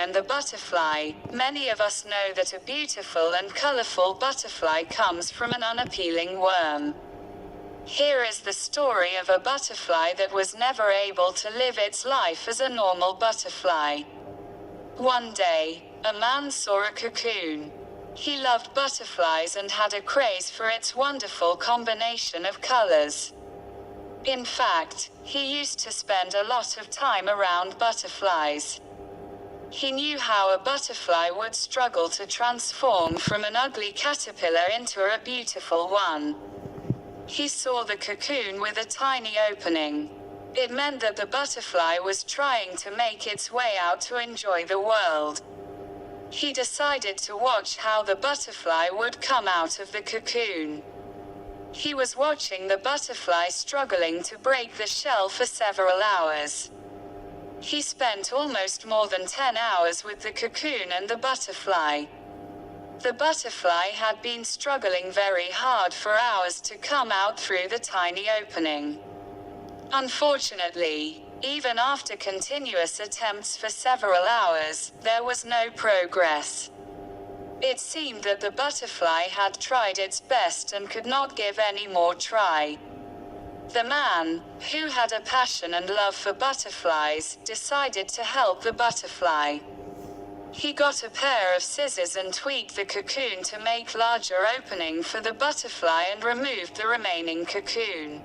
and the butterfly. Many of us know that a beautiful and colorful butterfly comes from an unappealing worm. Here is the story of a butterfly that was never able to live its life as a normal butterfly. One day, a man saw a cocoon. He loved butterflies and had a craze for its wonderful combination of colors. In fact, he used to spend a lot of time around butterflies. He knew how a butterfly would struggle to transform from an ugly caterpillar into a beautiful one. He saw the cocoon with a tiny opening. It meant that the butterfly was trying to make its way out to enjoy the world. He decided to watch how the butterfly would come out of the cocoon. He was watching the butterfly struggling to break the shell for several hours. He spent almost more than 10 hours with the cocoon and the butterfly. The butterfly had been struggling very hard for hours to come out through the tiny opening. Unfortunately, even after continuous attempts for several hours, there was no progress. It seemed that the butterfly had tried its best and could not give any more try. The man, who had a passion and love for butterflies, decided to help the butterfly. He got a pair of scissors and tweaked the cocoon to make larger opening for the butterfly and removed the remaining cocoon.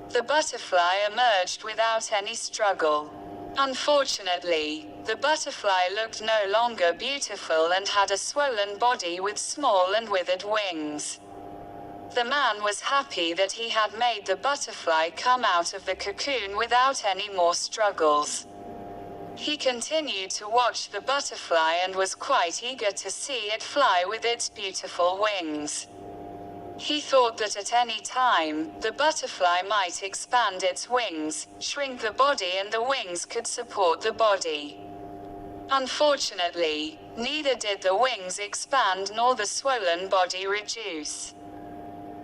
The butterfly emerged without any struggle. Unfortunately, the butterfly looked no longer beautiful and had a swollen body with small and withered wings. The man was happy that he had made the butterfly come out of the cocoon without any more struggles. He continued to watch the butterfly and was quite eager to see it fly with its beautiful wings. He thought that at any time, the butterfly might expand its wings, shrink the body, and the wings could support the body. Unfortunately, neither did the wings expand nor the swollen body reduce.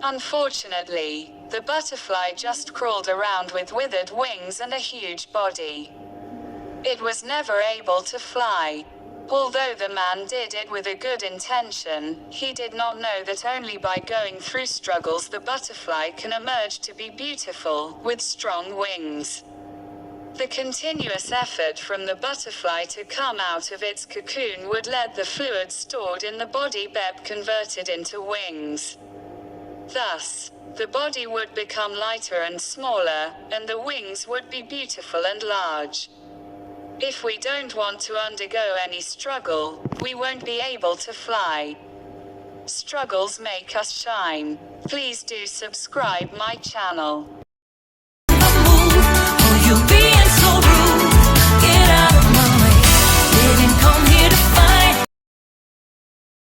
Unfortunately, the butterfly just crawled around with withered wings and a huge body. It was never able to fly. Although the man did it with a good intention, he did not know that only by going through struggles the butterfly can emerge to be beautiful, with strong wings. The continuous effort from the butterfly to come out of its cocoon would let the fluid stored in the body be converted into wings. Thus, the body would become lighter and smaller, and the wings would be beautiful and large. If we don't want to undergo any struggle, we won't be able to fly. Struggles make us shine. Please do subscribe my channel.